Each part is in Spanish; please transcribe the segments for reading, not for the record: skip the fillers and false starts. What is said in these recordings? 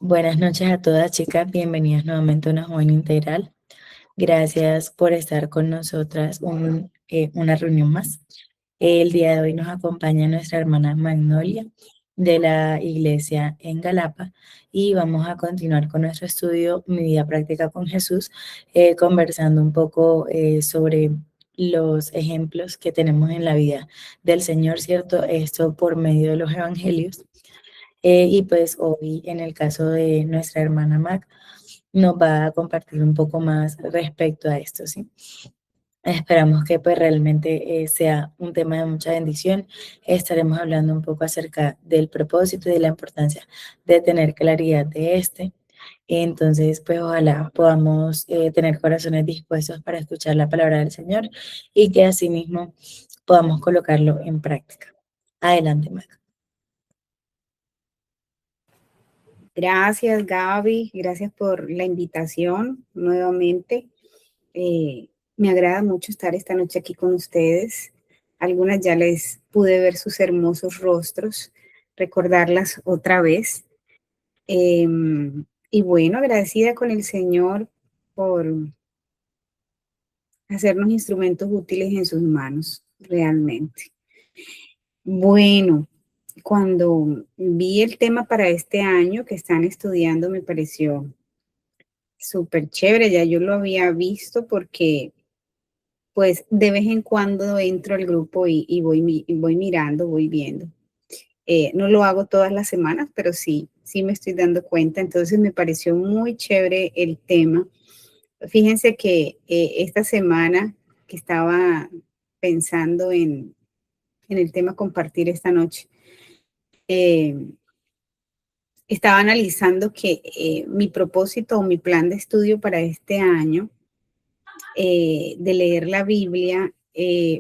Buenas noches a todas, chicas. Bienvenidas nuevamente a una joven integral. Gracias por estar con nosotras una reunión más. El día de hoy nos acompaña nuestra hermana Magnolia de la iglesia en Galapa y vamos a continuar con nuestro estudio Mi vida práctica con Jesús, conversando un poco sobre los ejemplos que tenemos en la vida del Señor, ¿cierto? Esto por medio de los evangelios. Y pues hoy, en el caso de nuestra hermana Mac, nos va a compartir un poco más respecto a esto, ¿sí? Esperamos que pues realmente sea un tema de mucha bendición. Estaremos hablando un poco acerca del propósito y de la importancia de tener claridad de este. Entonces, pues ojalá podamos tener corazones dispuestos para escuchar la palabra del Señor y que asimismo podamos colocarlo en práctica. Adelante, Mac. Gracias, Gaby. Gracias por la invitación nuevamente. Me agrada mucho estar esta noche aquí con ustedes. Algunas ya les pude ver sus hermosos rostros, recordarlas otra vez. Y bueno, agradecida con el Señor por hacernos instrumentos útiles en sus manos, realmente. Bueno, cuando vi el tema para este año que están estudiando, me pareció súper chévere. Ya yo lo había visto porque pues de vez en cuando entro al grupo y voy mirando, voy viendo. No lo hago todas las semanas, pero sí me estoy dando cuenta. Entonces me pareció muy chévere el tema. Fíjense que esta semana que estaba pensando en el tema compartir esta noche, eh, estaba analizando que mi propósito o mi plan de estudio para este año de leer la Biblia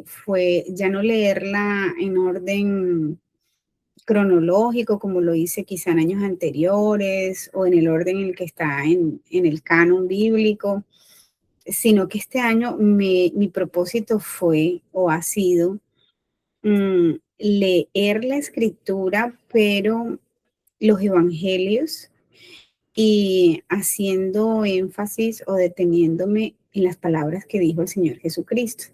fue ya no leerla en orden cronológico como lo hice quizá en años anteriores o en el orden en el que está en el canon bíblico, sino que este año mi propósito fue o ha sido leer la escritura, pero los evangelios y haciendo énfasis o deteniéndome en las palabras que dijo el Señor Jesucristo.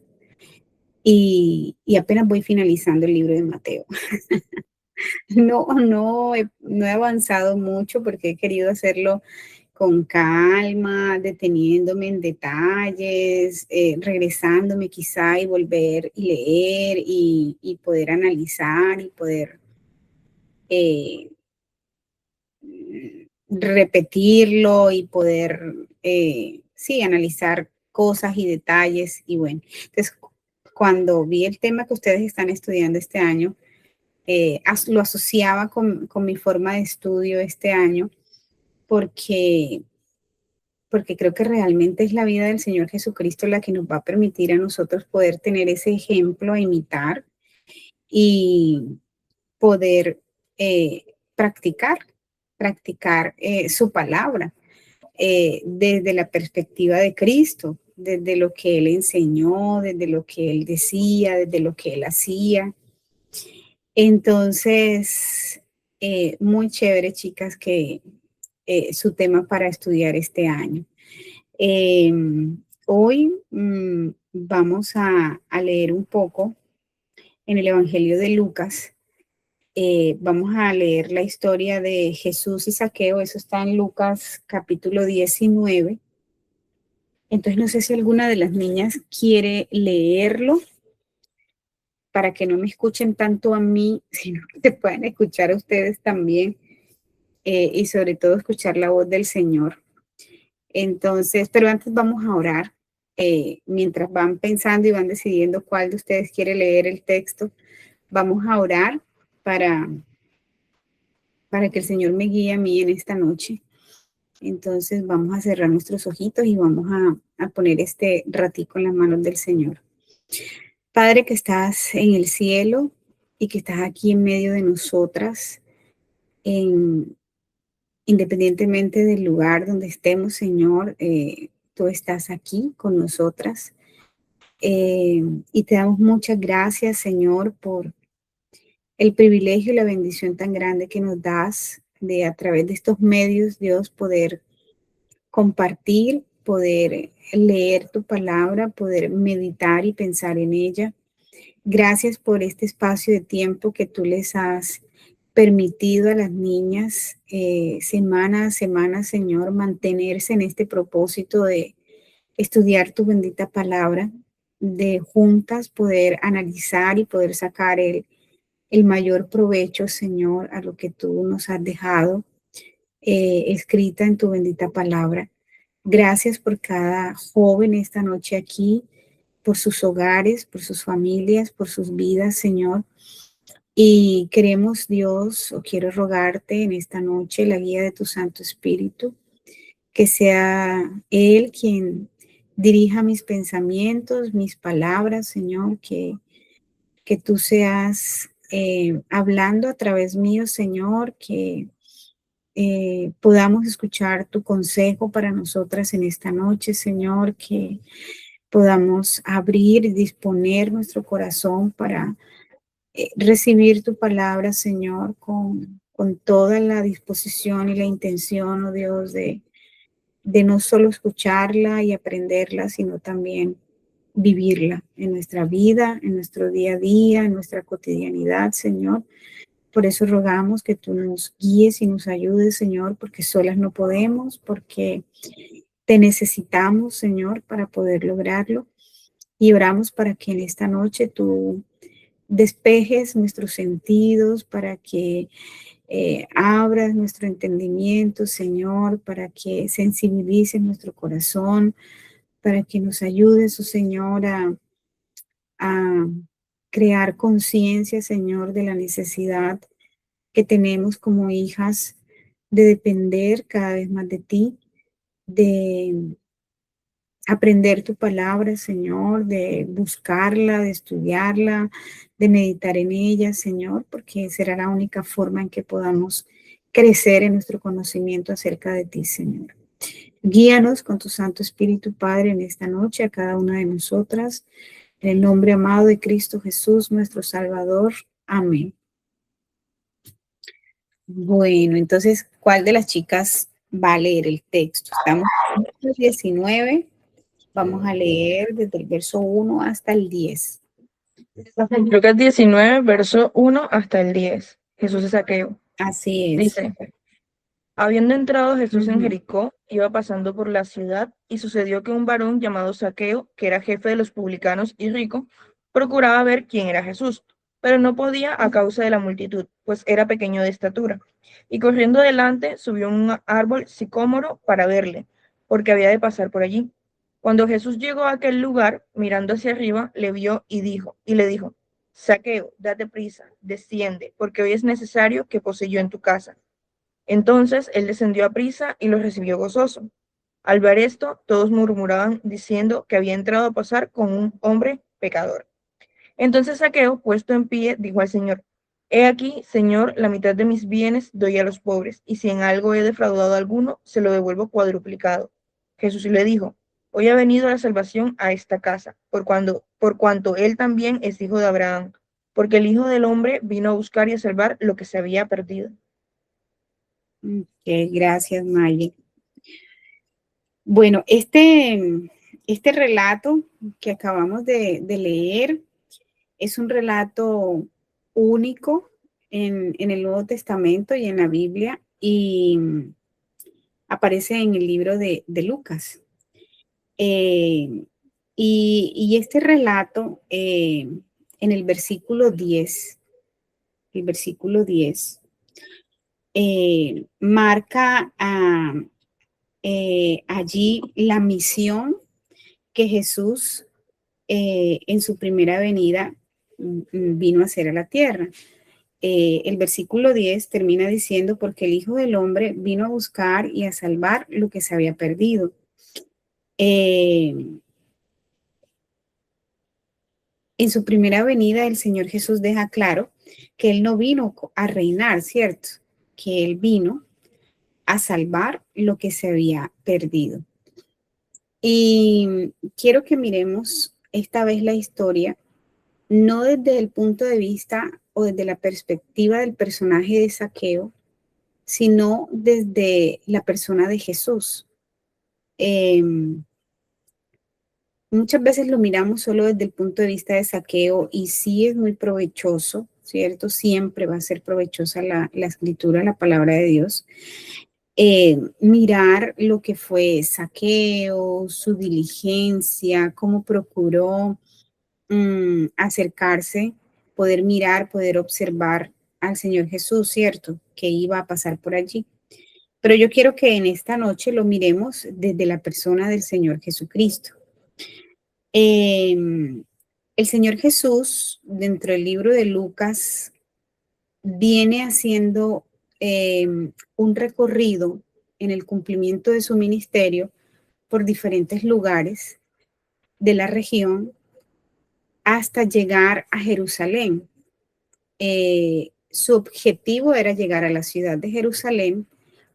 Y apenas voy finalizando el libro de Mateo. No he avanzado mucho porque he querido hacerlo con calma, deteniéndome en detalles, regresándome quizá y volver y leer y poder analizar y poder eh, repetirlo y poder, sí, analizar cosas y detalles. Y bueno, entonces cuando vi el tema que ustedes están estudiando este año, lo asociaba con mi forma de estudio este año porque, porque creo que realmente es la vida del Señor Jesucristo la que nos va a permitir a nosotros poder tener ese ejemplo a imitar y poder practicar, su palabra desde la perspectiva de Cristo, desde lo que Él enseñó, desde lo que Él decía, desde lo que Él hacía. Entonces, muy chévere, chicas, que su tema para estudiar este año. Eh, Hoy vamos a leer un poco en el Evangelio de Lucas. Vamos a leer la historia de Jesús y Zaqueo, eso está en Lucas capítulo 19. Entonces no sé si alguna de las niñas quiere leerlo para que no me escuchen tanto a mí, sino que se puedan escuchar a ustedes también y sobre todo escuchar la voz del Señor. Entonces, pero antes vamos a orar. Mientras van pensando y van decidiendo cuál de ustedes quiere leer el texto, vamos a orar para, para que el Señor me guíe a mí en esta noche. Entonces vamos a cerrar nuestros ojitos y vamos a poner este ratico en las manos del Señor. Padre que estás en el cielo y que estás aquí en medio de nosotras, independientemente del lugar donde estemos, Señor, tú estás aquí con nosotras. Y te damos muchas gracias, Señor, por el privilegio y la bendición tan grande que nos das de a través de estos medios, Dios, poder compartir, poder leer tu palabra, poder meditar y pensar en ella. Gracias por este espacio de tiempo que tú les has permitido a las niñas semana a semana, Señor, mantenerse en este propósito de estudiar tu bendita palabra, de juntas poder analizar y poder sacar el mayor provecho, Señor, a lo que tú nos has dejado escrita en tu bendita palabra. Gracias por cada joven esta noche aquí, por sus hogares, por sus familias, por sus vidas, Señor. Y queremos, Dios, o quiero rogarte en esta noche la guía de tu Santo Espíritu, que sea Él quien dirija mis pensamientos, mis palabras, Señor, que tú seas hablando a través mío, Señor, que podamos escuchar tu consejo para nosotras en esta noche, Señor, que podamos abrir y disponer nuestro corazón para recibir tu palabra, Señor, con toda la disposición y la intención, oh Dios, de no solo escucharla y aprenderla, sino también vivirla en nuestra vida, en nuestro día a día, en nuestra cotidianidad, Señor. Por eso rogamos que tú nos guíes y nos ayudes, Señor, porque solas no podemos, porque te necesitamos, Señor, para poder lograrlo. Y oramos para que en esta noche tú despejes nuestros sentidos, para que abras nuestro entendimiento, Señor, para que sensibilices nuestro corazón, para que nos ayudes, oh Señor, a crear conciencia, Señor, de la necesidad que tenemos como hijas de depender cada vez más de ti, de aprender tu palabra, Señor, de buscarla, de estudiarla, de meditar en ella, Señor, porque será la única forma en que podamos crecer en nuestro conocimiento acerca de ti, Señor. Guíanos con tu Santo Espíritu, Padre, en esta noche a cada una de nosotras, en el nombre amado de Cristo Jesús, nuestro Salvador. Amén. Bueno, entonces, ¿cuál de las chicas va a leer el texto? Estamos en el 19. Vamos a leer desde el verso 1 hasta el 10. Creo que es 19, verso 1 hasta el 10. Jesús es Zaqueo. Así es. Dice, habiendo entrado Jesús en Ujú. Jericó, iba pasando por la ciudad, y sucedió que un varón llamado Zaqueo, que era jefe de los publicanos y rico, procuraba ver quién era Jesús, pero no podía a causa de la multitud, pues era pequeño de estatura. Y corriendo adelante, subió a un árbol sicómoro para verle, porque había de pasar por allí. Cuando Jesús llegó a aquel lugar, mirando hacia arriba, le vio y le dijo, Zaqueo, date prisa, desciende, porque hoy es necesario que pose yo en tu casa. Entonces él descendió a prisa y los recibió gozoso. Al ver esto, todos murmuraban diciendo que había entrado a pasar con un hombre pecador. Entonces Zaqueo, puesto en pie, dijo al Señor, He aquí, Señor, la mitad de mis bienes doy a los pobres, y si en algo he defraudado a alguno, se lo devuelvo cuadruplicado. Jesús le dijo, Hoy ha venido la salvación a esta casa, por cuanto él también es hijo de Abraham, porque el Hijo del Hombre vino a buscar y a salvar lo que se había perdido. Gracias, Maggie. Bueno, este relato que acabamos de leer es un relato único en el Nuevo Testamento y en la Biblia, y aparece en el libro de Lucas. Eh, y este relato, en el versículo 10, el versículo 10, marca allí la misión que Jesús en su primera venida vino a hacer a la tierra. El versículo 10 termina diciendo, porque el Hijo del Hombre vino a buscar y a salvar lo que se había perdido. En su primera venida, el Señor Jesús deja claro que Él no vino a reinar, ¿cierto? Que Él vino a salvar lo que se había perdido. Y quiero que miremos esta vez la historia, no desde el punto de vista o desde la perspectiva del personaje de Zaqueo, sino desde la persona de Jesús. Muchas veces lo miramos solo desde el punto de vista de Zaqueo y sí es muy provechoso, ¿cierto? Siempre va a ser provechosa la escritura, la palabra de Dios. Mirar lo que fue Zaqueo, su diligencia, cómo procuró acercarse, poder mirar, poder observar al Señor Jesús, ¿cierto? Que iba a pasar por allí. Pero yo quiero que en esta noche lo miremos desde la persona del Señor Jesucristo. El Señor Jesús, dentro del libro de Lucas, viene haciendo un recorrido en el cumplimiento de su ministerio por diferentes lugares de la región hasta llegar a Jerusalén. Su objetivo era llegar a la ciudad de Jerusalén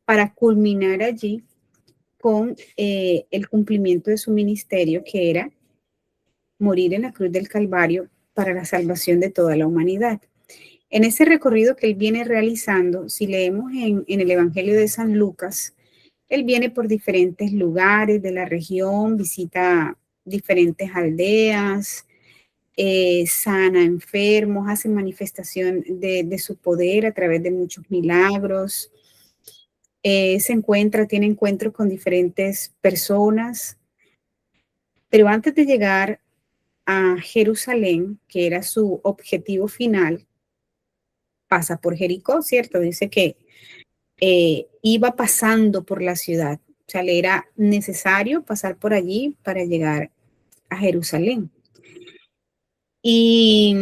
para culminar allí con el cumplimiento de su ministerio, que era morir en la cruz del Calvario para la salvación de toda la humanidad. En ese recorrido que él viene realizando, si leemos en el Evangelio de San Lucas, él viene por diferentes lugares de la región, visita diferentes aldeas, sana enfermos, hace manifestación de su poder a través de muchos milagros, tiene encuentros con diferentes personas, pero antes de llegar a Jerusalén, que era su objetivo final, pasa por Jericó, ¿cierto? Dice que iba pasando por la ciudad, o sea, le era necesario pasar por allí para llegar a Jerusalén. Y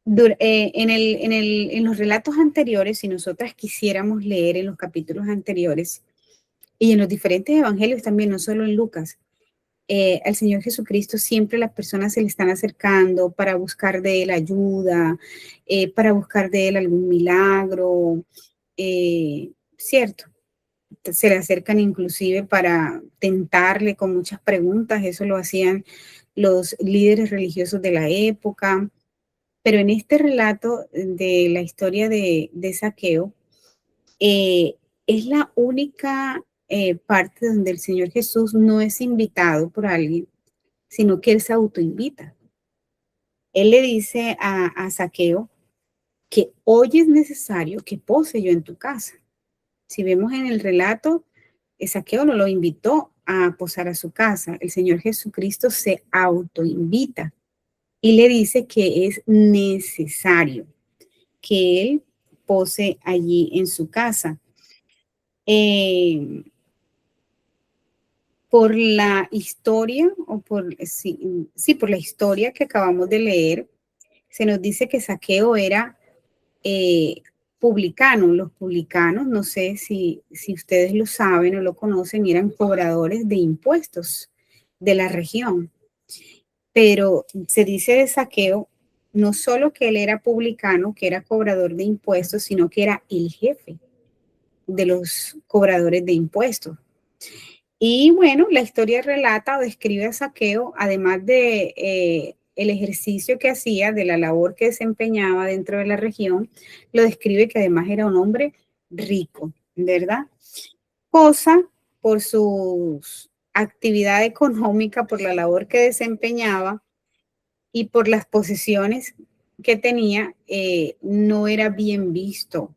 en los relatos anteriores, si nosotras quisiéramos leer en los capítulos anteriores y en los diferentes evangelios también, no solo en Lucas, al Señor Jesucristo siempre las personas se le están acercando para buscar de él ayuda, para buscar de él algún milagro, ¿cierto? Se le acercan inclusive para tentarle con muchas preguntas, eso lo hacían los líderes religiosos de la época. Pero en este relato de la historia de Zaqueo, es la única parte donde el Señor Jesús no es invitado por alguien, sino que él se autoinvita. Él le dice a Zaqueo que hoy es necesario que pose yo en tu casa. Si vemos en el relato, Zaqueo no lo invitó a posar a su casa. El Señor Jesucristo se autoinvita y le dice que es necesario que él pose allí en su casa. Por la historia, o por la historia que acabamos de leer, se nos dice que Zaqueo era publicano. Los publicanos, no sé si ustedes lo saben o lo conocen, eran cobradores de impuestos de la región. Pero se dice de Zaqueo no solo que él era publicano, que era cobrador de impuestos, sino que era el jefe de los cobradores de impuestos. Y bueno, la historia relata o describe a Zaqueo, además de el ejercicio que hacía, de la labor que desempeñaba dentro de la región, lo describe que además era un hombre rico, ¿verdad? Cosa por su actividad económica, por la labor que desempeñaba y por las posesiones que tenía, no era bien visto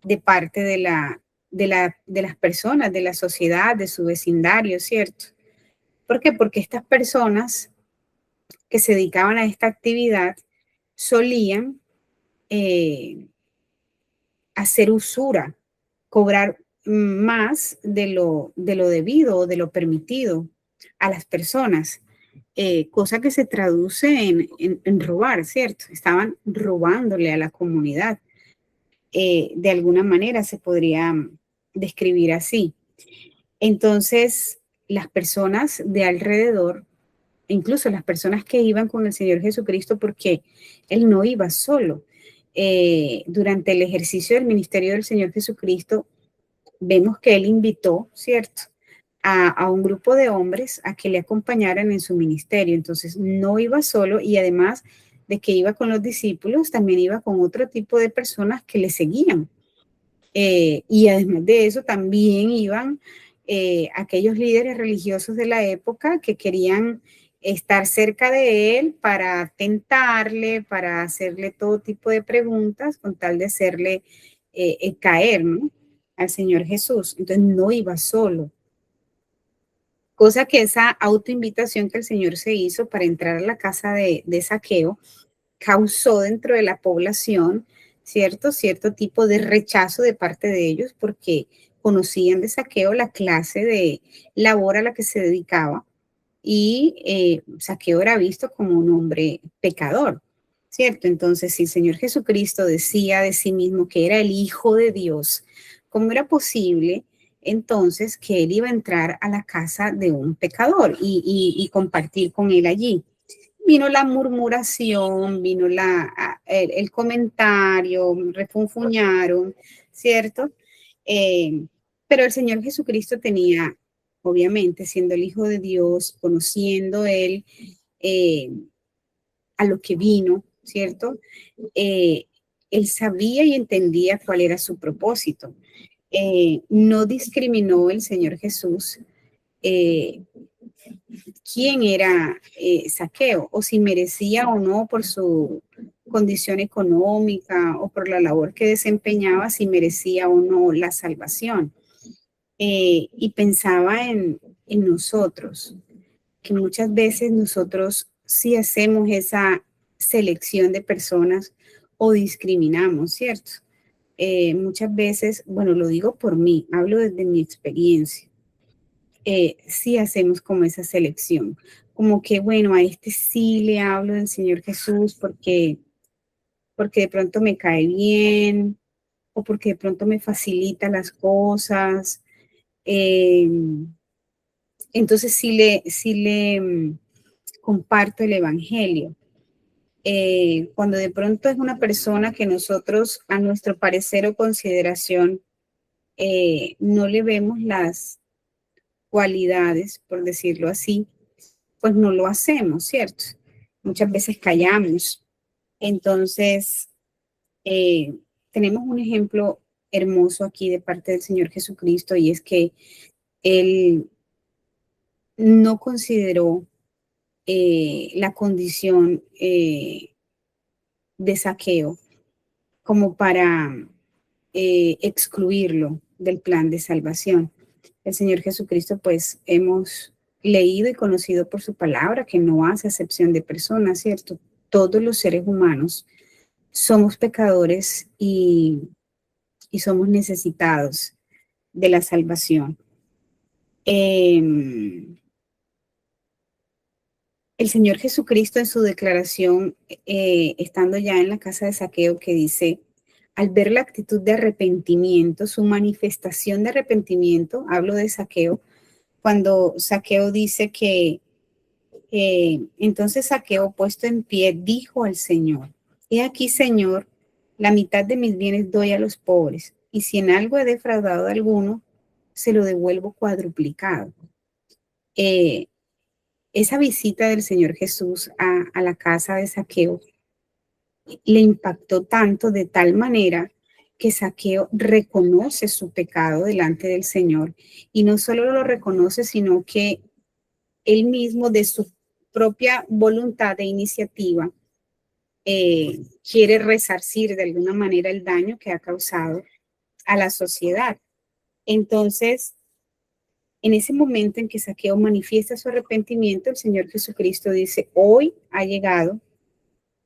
de parte de las personas, de la sociedad, de su vecindario, ¿cierto? ¿Por qué? Porque estas personas que se dedicaban a esta actividad solían hacer usura, cobrar más de lo debido o de lo permitido a las personas, cosa que se traduce en robar, ¿cierto? Estaban robándole a la comunidad. De alguna manera se podría describir así. Entonces, las personas de alrededor, incluso las personas que iban con el Señor Jesucristo, porque él no iba solo. Durante el ejercicio del ministerio del Señor Jesucristo, vemos que él invitó, ¿cierto?, a un grupo de hombres a que le acompañaran en su ministerio. Entonces, no iba solo y además de que iba con los discípulos, también iba con otro tipo de personas que le seguían. Y además de eso, también iban aquellos líderes religiosos de la época que querían estar cerca de él para tentarle, para hacerle todo tipo de preguntas con tal de hacerle caer, ¿no?, al Señor Jesús. Entonces no iba solo. Cosa que esa autoinvitación que el Señor se hizo para entrar a la casa de Zaqueo causó dentro de la población cierto tipo de rechazo de parte de ellos, porque conocían de Zaqueo la clase de labor a la que se dedicaba, y Zaqueo era visto como un hombre pecador, ¿cierto? Entonces, si el Señor Jesucristo decía de sí mismo que era el Hijo de Dios, ¿cómo era posible entonces que él iba a entrar a la casa de un pecador y compartir con él allí? Vino la murmuración, vino el comentario, refunfuñaron, ¿cierto? Pero el Señor Jesucristo tenía, obviamente, siendo el Hijo de Dios, conociendo él a lo que vino, ¿cierto? Él sabía y entendía cuál era su propósito. No discriminó el Señor Jesús quién era Zaqueo, o si merecía o no por su condición económica o por la labor que desempeñaba, si merecía o no la salvación. Y pensaba en nosotros, que muchas veces nosotros sí hacemos esa selección de personas o discriminamos, ¿cierto? Muchas veces, bueno, lo digo por mí, hablo desde mi experiencia. Sí hacemos como esa selección, como que, bueno, a este sí le hablo del Señor Jesús porque de pronto me cae bien o porque de pronto me facilita las cosas. Eh, entonces sí le comparto el Evangelio. Cuando de pronto es una persona que nosotros, a nuestro parecer o consideración, no le vemos las cualidades, por decirlo así, pues no lo hacemos, ¿cierto? Muchas veces callamos. Entonces, tenemos un ejemplo hermoso aquí de parte del Señor Jesucristo, y es que Él no consideró la condición de Zaqueo como para excluirlo del plan de salvación. El Señor Jesucristo, pues hemos leído y conocido por su palabra que no hace acepción de personas, ¿cierto? Todos los seres humanos somos pecadores y somos necesitados de la salvación. El Señor Jesucristo en su declaración, estando ya en la casa de Zaqueo, que dice, al ver la actitud de arrepentimiento, su manifestación de arrepentimiento, hablo de Zaqueo, cuando Zaqueo dice que entonces Zaqueo, puesto en pie, dijo al Señor, he aquí, Señor, la mitad de mis bienes doy a los pobres, y si en algo he defraudado a alguno, se lo devuelvo cuadruplicado. Esa visita del Señor Jesús a la casa de Zaqueo le impactó tanto, de tal manera que Zaqueo reconoce su pecado delante del Señor, y no solo lo reconoce, sino que él mismo, de su propia voluntad e iniciativa, quiere resarcir de alguna manera el daño que ha causado a la sociedad. Entonces, en ese momento en que Zaqueo manifiesta su arrepentimiento, el Señor Jesucristo dice, hoy ha llegado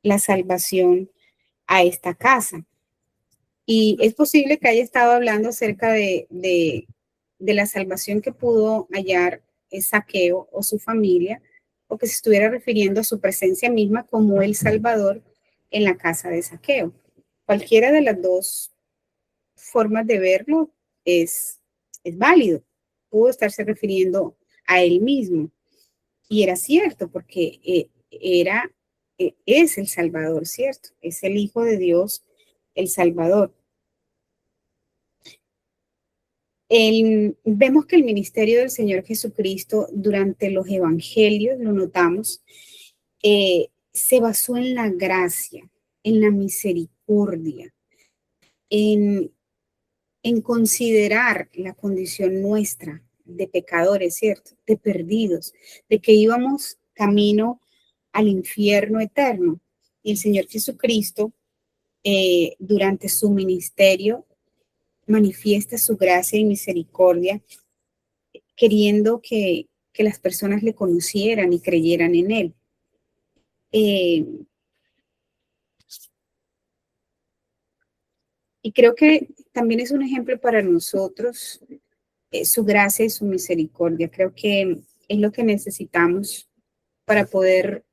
la salvación a esta casa. Y es posible que haya estado hablando acerca de la salvación que pudo hallar Zaqueo o su familia, o que se estuviera refiriendo a su presencia misma como el Salvador en la casa de Zaqueo. Cualquiera de las dos formas de verlo es válido. Pudo estarse refiriendo a él mismo. Y era cierto, porque es el Salvador, ¿cierto? Es el Hijo de Dios, el Salvador. Vemos que el ministerio del Señor Jesucristo durante los evangelios, lo notamos, se basó en la gracia, en la misericordia, en, en considerar la condición nuestra de pecadores, ¿cierto? De perdidos, de que íbamos camino al infierno eterno. Y el Señor Jesucristo, durante su ministerio, manifiesta su gracia y misericordia, queriendo que las personas le conocieran y creyeran en él. Y creo que también es un ejemplo para nosotros, su gracia y su misericordia. Creo que es lo que necesitamos para poder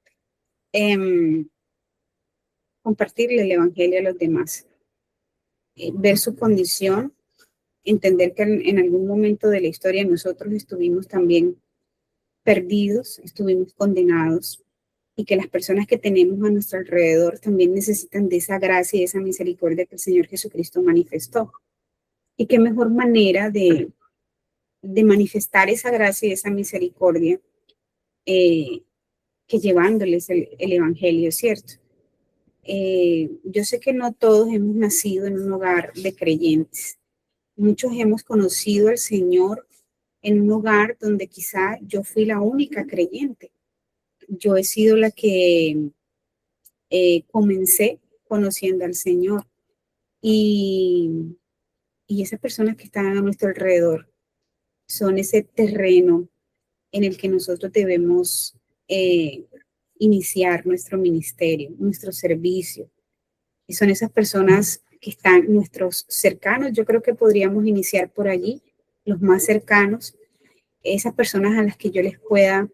compartirle el Evangelio a los demás. Ver su condición, entender que en algún momento de la historia nosotros estuvimos también perdidos, estuvimos condenados, y que las personas que tenemos a nuestro alrededor también necesitan de esa gracia y esa misericordia que el Señor Jesucristo manifestó. Y qué mejor manera de manifestar esa gracia y esa misericordia que llevándoles el Evangelio, ¿cierto? Yo sé que no todos hemos nacido en un hogar de creyentes. Muchos hemos conocido al Señor en un hogar donde quizá yo fui la única creyente. Yo he sido la que comencé conociendo al Señor, y esas personas que están a nuestro alrededor son ese terreno en el que nosotros debemos iniciar nuestro ministerio, nuestro servicio. Y son esas personas que están nuestros cercanos. Yo creo que podríamos iniciar por allí, los más cercanos, esas personas a las que yo les pueda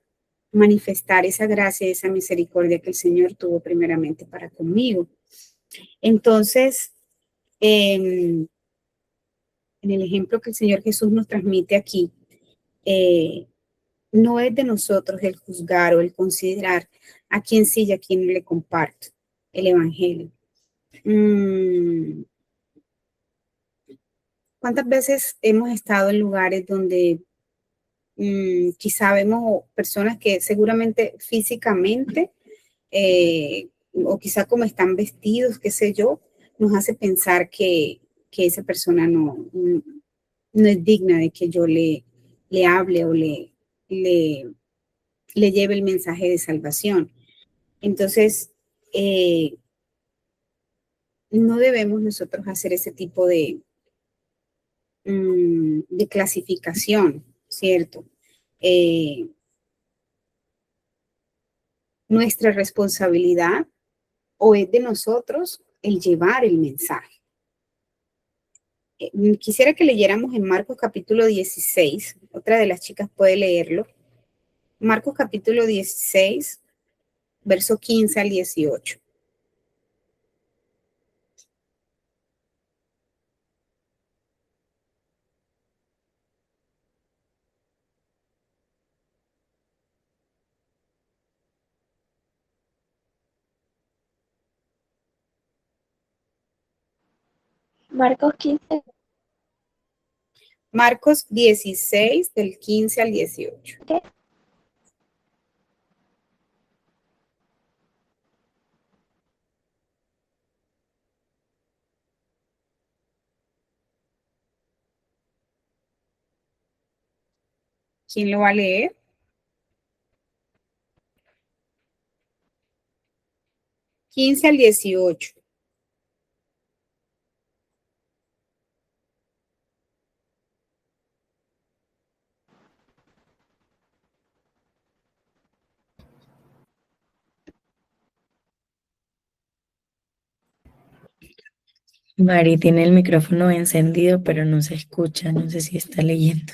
manifestar esa gracia, esa misericordia que el Señor tuvo primeramente para conmigo. Entonces, en el ejemplo que el Señor Jesús nos transmite aquí, no es de nosotros el juzgar o el considerar a quién sí y a quién le comparto el Evangelio. ¿Cuántas veces hemos estado en lugares donde quizá vemos personas que seguramente físicamente o quizá como están vestidos, qué sé yo, nos hace pensar que esa persona no es digna de que yo le hable o le lleve el mensaje de salvación? Entonces, no debemos nosotros hacer ese tipo de clasificación, ¿cierto? Nuestra responsabilidad o es de nosotros el llevar el mensaje. Quisiera que leyéramos en Marcos capítulo 16, otra de las chicas puede leerlo. Marcos capítulo 16, verso 15 al 18. Marcos 15. Marcos 16, del 15 al 18. ¿Qué? ¿Quién lo va a leer? Quince al 18. Mari tiene el micrófono encendido, pero no se escucha. No sé si está leyendo.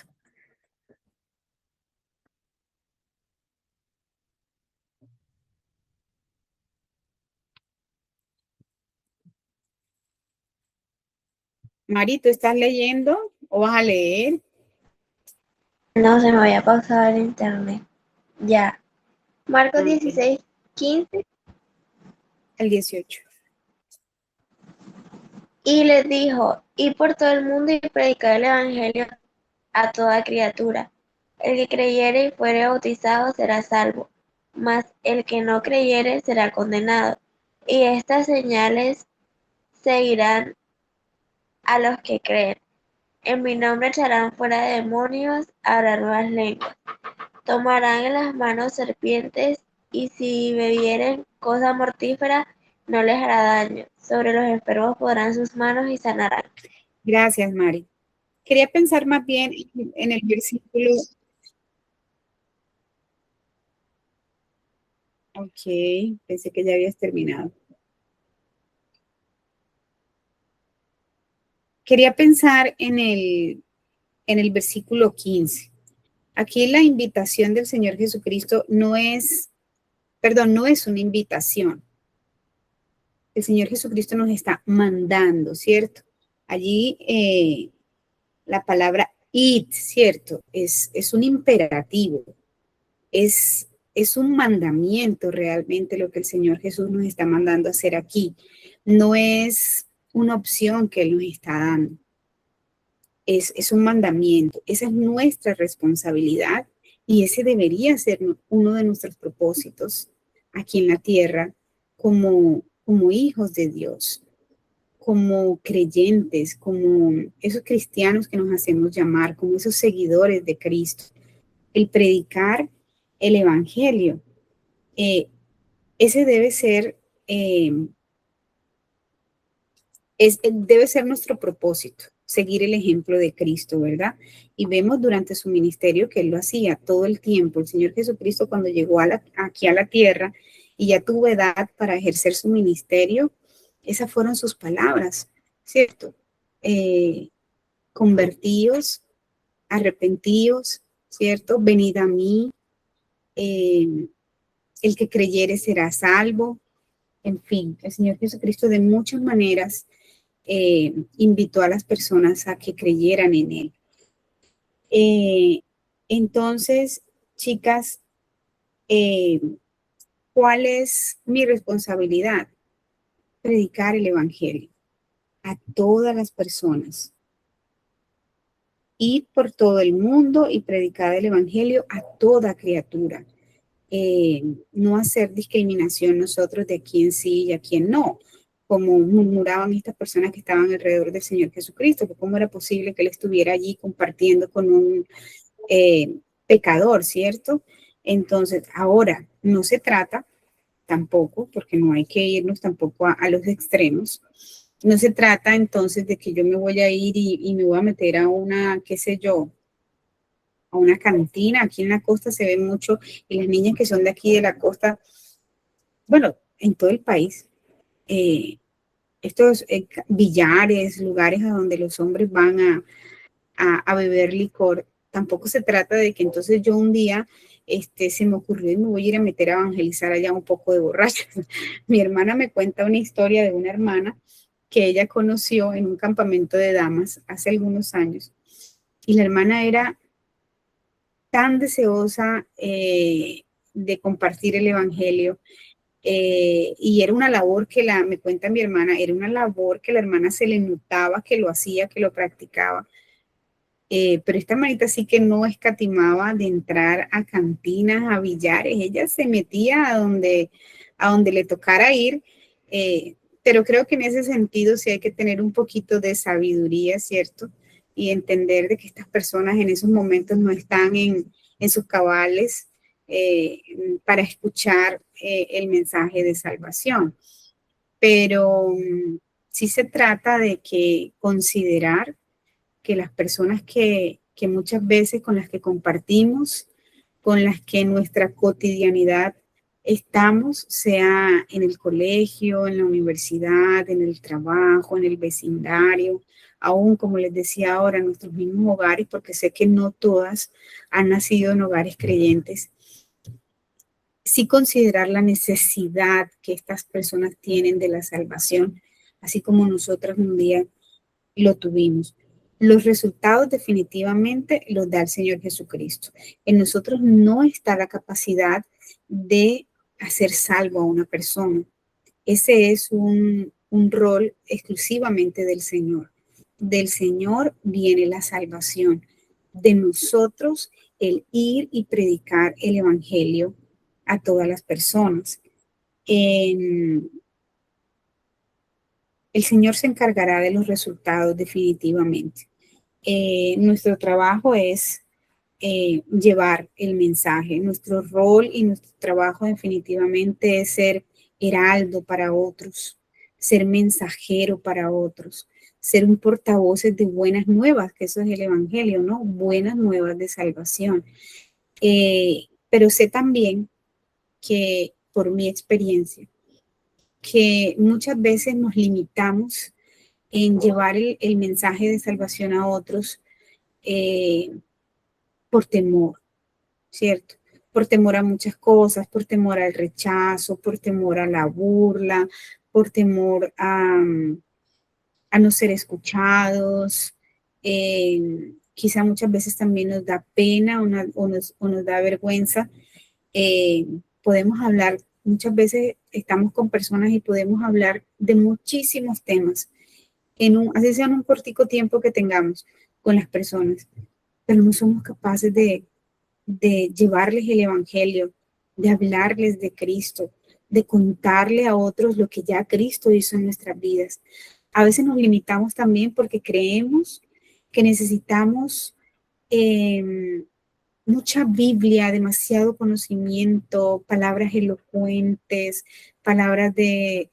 Mari, ¿tú estás leyendo o vas a leer? No, se me había pausado el internet. Ya. Marcos 16, 15. El 18. Y les dijo, id por todo el mundo y predicad el evangelio a toda criatura. El que creyere y fuere bautizado será salvo, mas el que no creyere será condenado. Y estas señales seguirán a los que creen. En mi nombre echarán fuera demonios, hablarán nuevas lenguas, tomarán en las manos serpientes, y si bebieren cosa mortífera, no les hará daño. Sobre los enfermos podrán sus manos y sanarán. Gracias, Mari. Quería pensar más bien en el versículo. Ok, pensé que ya habías terminado. Quería pensar en el versículo 15. Aquí la invitación del Señor Jesucristo no es una invitación. El Señor Jesucristo nos está mandando, ¿cierto? Allí la palabra id, ¿cierto? Es un imperativo, es un mandamiento realmente lo que el Señor Jesús nos está mandando a hacer aquí. No es una opción que Él nos está dando. Es un mandamiento. Esa es nuestra responsabilidad y ese debería ser uno de nuestros propósitos aquí en la tierra como hijos de Dios, como creyentes, como esos cristianos que nos hacemos llamar, como esos seguidores de Cristo. El predicar el Evangelio, ese debe ser, debe ser nuestro propósito, seguir el ejemplo de Cristo, ¿verdad? Y vemos durante su ministerio que Él lo hacía todo el tiempo. El Señor Jesucristo cuando llegó aquí a la tierra y ya tuvo edad para ejercer su ministerio, esas fueron sus palabras, ¿cierto? Convertíos, arrepentíos, ¿cierto? Venid a mí, el que creyere será salvo. En fin, el Señor Jesucristo de muchas maneras invitó a las personas a que creyeran en Él. Entonces, chicas, ¿cuál es mi responsabilidad? Predicar el Evangelio a todas las personas. Ir por todo el mundo y predicar el Evangelio a toda criatura. No hacer discriminación nosotros de quién sí y a quién no, como murmuraban estas personas que estaban alrededor del Señor Jesucristo, que cómo era posible que Él estuviera allí compartiendo con un pecador, ¿cierto? Entonces, ahora, no se trata tampoco, porque no hay que irnos tampoco a los extremos, no se trata entonces de que yo me voy a ir y me voy a meter a una, qué sé yo, a una cantina. Aquí en la costa se ve mucho, y las niñas que son de aquí de la costa, bueno, en todo el país, estos billares, lugares a donde los hombres van a beber licor, tampoco se trata de que entonces yo un día se me ocurrió y me voy a ir a meter a evangelizar allá un poco de borrachos. Mi hermana me cuenta una historia de una hermana que ella conoció en un campamento de damas hace algunos años, y la hermana era tan deseosa de compartir el evangelio, y era una labor que me cuenta mi hermana, era una labor que la hermana se le notaba que lo hacía, que lo practicaba, pero esta hermanita sí que no escatimaba de entrar a cantinas, a billares. Ella se metía a donde le tocara ir, pero creo que en ese sentido sí hay que tener un poquito de sabiduría, ¿cierto? Y entender de que estas personas en esos momentos no están en sus cabales para escuchar el mensaje de salvación. Pero sí se trata de que considerar que las personas que muchas veces con las que compartimos, con las que en nuestra cotidianidad estamos, sea en el colegio, en la universidad, en el trabajo, en el vecindario, aún como les decía ahora, en nuestros mismos hogares, porque sé que no todas han nacido en hogares creyentes, sí considerar la necesidad que estas personas tienen de la salvación, así como nosotras un día lo tuvimos. Los resultados definitivamente los da el Señor Jesucristo. En nosotros no está la capacidad de hacer salvo a una persona. Ese es un rol exclusivamente del Señor. Del Señor viene la salvación. De nosotros el ir y predicar el Evangelio a todas las personas. El Señor se encargará de los resultados definitivamente. Nuestro trabajo es llevar el mensaje. Nuestro rol y nuestro trabajo definitivamente es ser heraldo para otros, ser mensajero para otros, ser un portavoces de buenas nuevas, que eso es el evangelio, ¿no? Buenas nuevas de salvación. Pero sé también que por mi experiencia, que muchas veces nos limitamos en llevar el mensaje de salvación a otros por temor, ¿cierto? Por temor a muchas cosas, por temor al rechazo, por temor a la burla, por temor a no ser escuchados. Quizá muchas veces también nos da pena o nos da vergüenza. Podemos hablar, muchas veces estamos con personas y podemos hablar de muchísimos temas, así sea en un cortico tiempo que tengamos con las personas, pero no somos capaces de llevarles el evangelio, de hablarles de Cristo, de contarle a otros lo que ya Cristo hizo en nuestras vidas. A veces nos limitamos también porque creemos que necesitamos mucha Biblia, demasiado conocimiento, palabras elocuentes, palabras de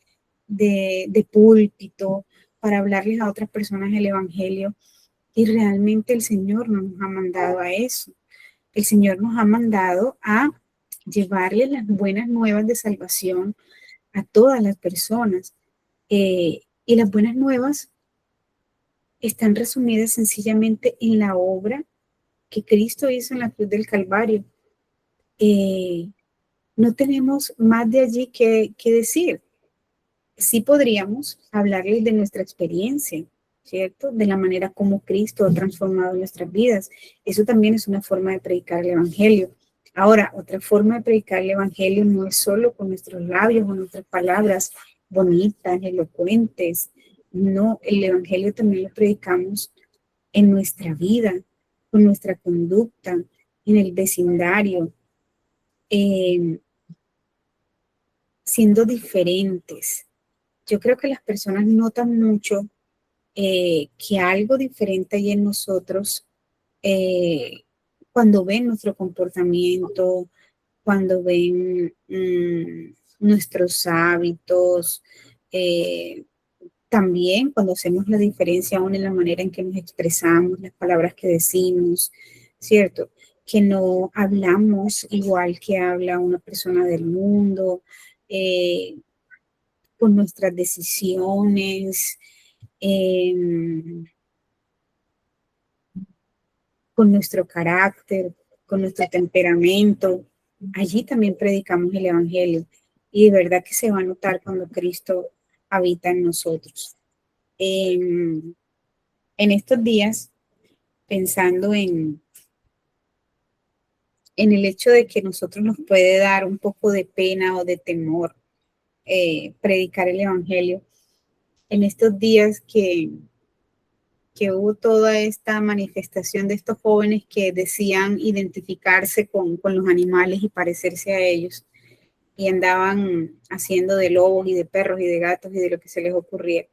púlpito para hablarles a otras personas el evangelio. Y realmente el Señor no nos ha mandado a eso. El Señor nos ha mandado a llevarle las buenas nuevas de salvación a todas las personas. Y las buenas nuevas están resumidas sencillamente en la obra que Cristo hizo en la cruz del Calvario. No tenemos más de allí que decir. Sí podríamos hablarles de nuestra experiencia, ¿cierto? De la manera como Cristo ha transformado nuestras vidas. Eso también es una forma de predicar el Evangelio. Ahora, otra forma de predicar el Evangelio no es solo con nuestros labios o nuestras palabras bonitas, elocuentes. No, el Evangelio también lo predicamos en nuestra vida, con nuestra conducta, en el vecindario, siendo diferentes. Yo creo que las personas notan mucho que algo diferente hay en nosotros cuando ven nuestro comportamiento, cuando ven nuestros hábitos, también cuando hacemos la diferencia aún en la manera en que nos expresamos, las palabras que decimos, ¿cierto? Que no hablamos igual que habla una persona del mundo, con nuestras decisiones, con nuestro carácter, con nuestro temperamento. Allí también predicamos el Evangelio y de verdad que se va a notar cuando Cristo habita en nosotros. En estos días, pensando en el hecho de que nosotros nos puede dar un poco de pena o de temor predicar el Evangelio, en estos días que hubo toda esta manifestación de estos jóvenes que decían identificarse con los animales y parecerse a ellos, y andaban haciendo de lobos y de perros y de gatos y de lo que se les ocurría.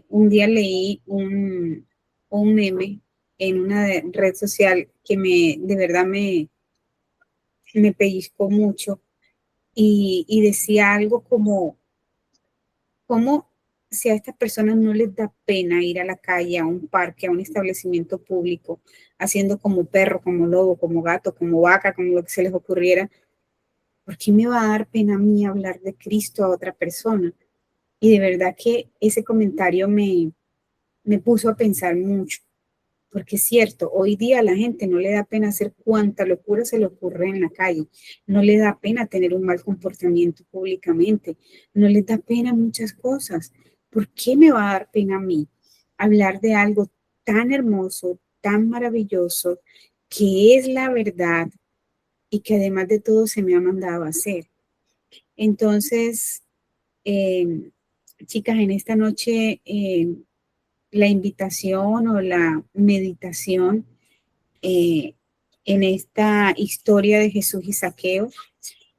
Un día leí un meme en una red social que de verdad me pellizcó mucho y decía algo como si a estas personas no les da pena ir a la calle, a un parque, a un establecimiento público, haciendo como perro, como lobo, como gato, como vaca, como lo que se les ocurriera, ¿por qué me va a dar pena a mí hablar de Cristo a otra persona? Y de verdad que ese comentario me puso a pensar mucho, porque es cierto, hoy día a la gente no le da pena hacer cuanta locura se le ocurre en la calle, no le da pena tener un mal comportamiento públicamente, no les da pena muchas cosas. ¿Por qué me va a dar pena a mí hablar de algo tan hermoso, tan maravilloso, que es la verdad y que además de todo se me ha mandado a hacer? Entonces, chicas, en esta noche la invitación o la meditación en esta historia de Jesús y Zaqueo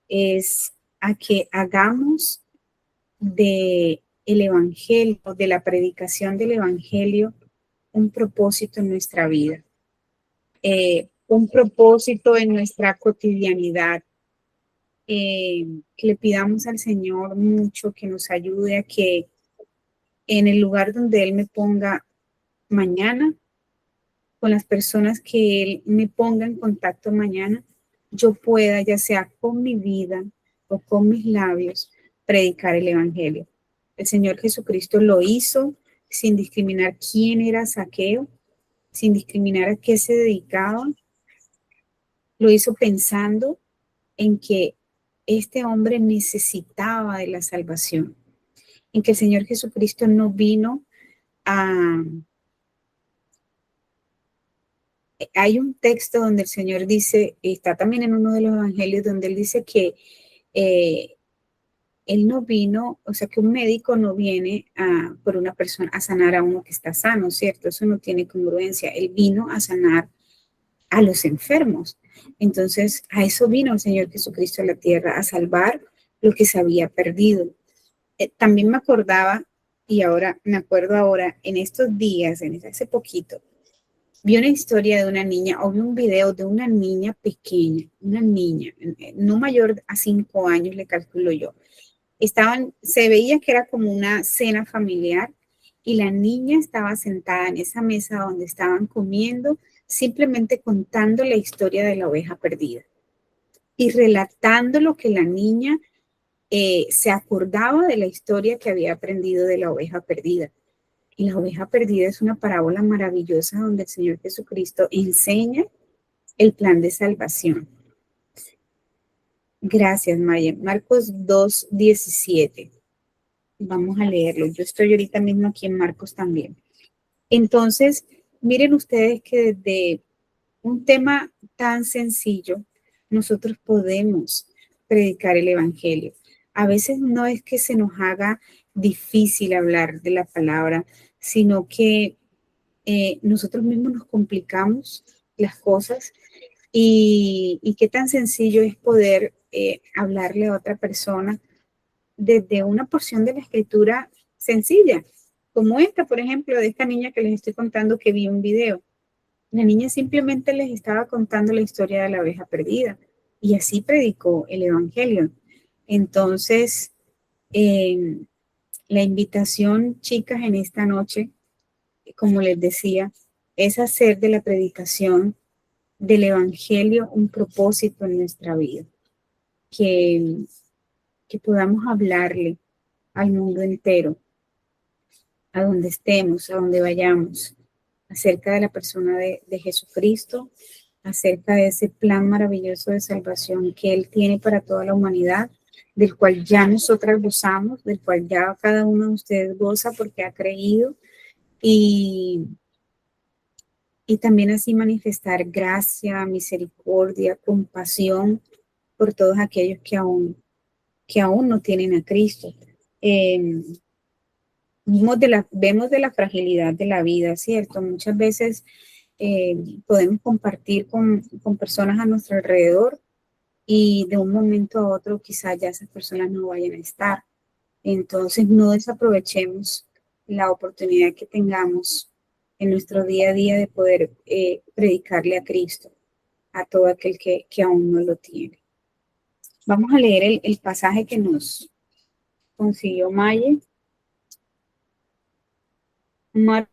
es a que hagamos de el evangelio, de la predicación del evangelio, un propósito en nuestra vida, un propósito en nuestra cotidianidad. Que le pidamos al Señor mucho que nos ayude a que en el lugar donde Él me ponga mañana, con las personas que Él me ponga en contacto mañana, yo pueda, ya sea con mi vida o con mis labios, predicar el Evangelio. El Señor Jesucristo lo hizo sin discriminar quién era Zaqueo, sin discriminar a qué se dedicaba. Lo hizo pensando en que este hombre necesitaba de la salvación, en que el Señor Jesucristo no vino a... Hay un texto donde el Señor dice, está también en uno de los evangelios, donde Él dice que Él no vino, o sea, que un médico no viene por una persona a sanar a uno que está sano, ¿cierto? Eso no tiene congruencia. Él vino a sanar a los enfermos. Entonces, a eso vino el Señor Jesucristo a la tierra, a salvar lo que se había perdido. También me acordaba, y ahora me acuerdo ahora, en estos días, hace poquito, vi una historia de una niña, o vi un video de una niña pequeña, una niña, no mayor a 5 años, le calculo yo. Se veía que era como una cena familiar y la niña estaba sentada en esa mesa donde estaban comiendo, simplemente contando la historia de la oveja perdida y relatando lo que la niña se acordaba de la historia que había aprendido de la oveja perdida. Y la oveja perdida es una parábola maravillosa donde el Señor Jesucristo enseña el plan de salvación. Gracias, Maya. Marcos 2:17. Vamos a leerlo. Yo estoy ahorita mismo aquí en Marcos también. Entonces, miren ustedes que desde un tema tan sencillo, nosotros podemos predicar el Evangelio. A veces no es que se nos haga difícil hablar de la palabra, sino que nosotros mismos nos complicamos las cosas y qué tan sencillo es poder hablarle a otra persona desde una porción de la escritura sencilla, como esta, por ejemplo, de esta niña que les estoy contando que vi un video. La niña simplemente les estaba contando la historia de la oveja perdida y así predicó el Evangelio. Entonces, la invitación, chicas, en esta noche, como les decía, es hacer de la predicación del Evangelio un propósito en nuestra vida, que podamos hablarle al mundo entero, a donde estemos, a donde vayamos, acerca de la persona de Jesucristo, acerca de ese plan maravilloso de salvación que Él tiene para toda la humanidad, del cual ya nosotras gozamos, del cual ya cada uno de ustedes goza porque ha creído, y también así manifestar gracia, misericordia, compasión por todos aquellos que aún no tienen a Cristo. Vemos de la fragilidad de la vida, ¿cierto? Muchas veces podemos compartir con personas a nuestro alrededor y de un momento a otro quizás ya esas personas no vayan a estar. Entonces no desaprovechemos la oportunidad que tengamos en nuestro día a día de poder predicarle a Cristo a todo aquel que aún no lo tiene. Vamos a leer el pasaje que nos consiguió Maye. Maye.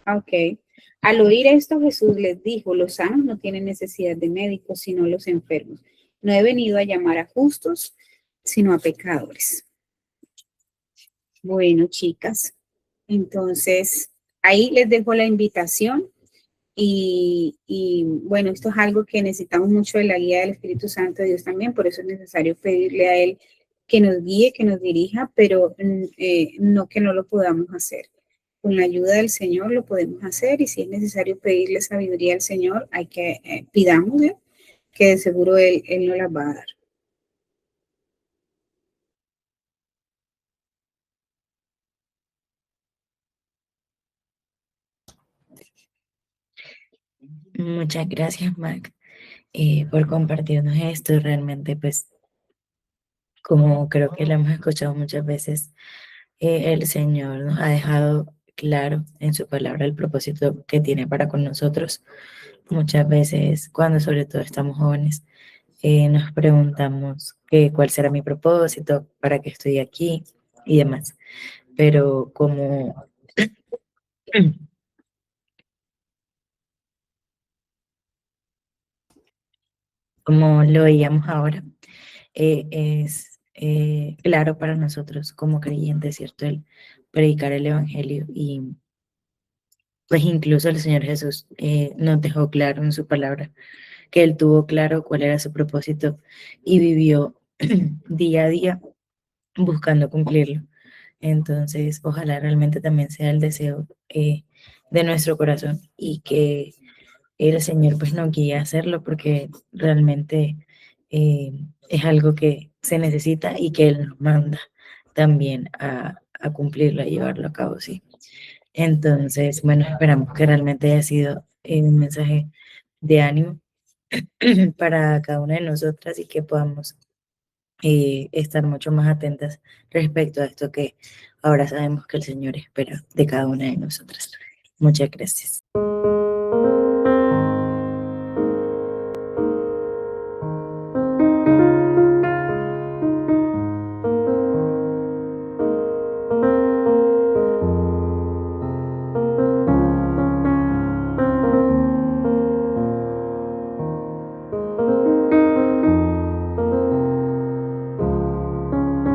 Ok. Al oír esto, Jesús les dijo, los sanos no tienen necesidad de médicos, sino los enfermos. No he venido a llamar a justos, sino a pecadores. Bueno, chicas, entonces ahí les dejo la invitación y bueno, esto es algo que necesitamos mucho de la guía del Espíritu Santo de Dios también, por eso es necesario pedirle a Él que nos guíe, que nos dirija, pero no que no lo podamos hacer. Con la ayuda del Señor lo podemos hacer y si es necesario pedirle sabiduría al Señor, hay que pidámosle, que de seguro Él nos la va a dar. Muchas gracias, Mac, por compartirnos esto. Realmente, pues, como creo que lo hemos escuchado muchas veces, el Señor nos ha dejado claro en su palabra el propósito que tiene para con nosotros. Muchas veces, cuando sobre todo estamos jóvenes, nos preguntamos cuál será mi propósito, para qué estoy aquí y demás. Pero como lo veíamos ahora, es claro para nosotros como creyentes, ¿cierto? El predicar el Evangelio y pues incluso el Señor Jesús nos dejó claro en su palabra que Él tuvo claro cuál era su propósito y vivió día a día buscando cumplirlo. Entonces, ojalá realmente también sea el deseo de nuestro corazón y que el Señor pues nos guíe a hacerlo porque realmente eh, es algo que se necesita y que Él nos manda también a cumplirlo, a llevarlo a cabo, sí. Entonces, bueno, esperamos que realmente haya sido un mensaje de ánimo para cada una de nosotras y que podamos estar mucho más atentas respecto a esto que ahora sabemos que el Señor espera de cada una de nosotras. Muchas gracias.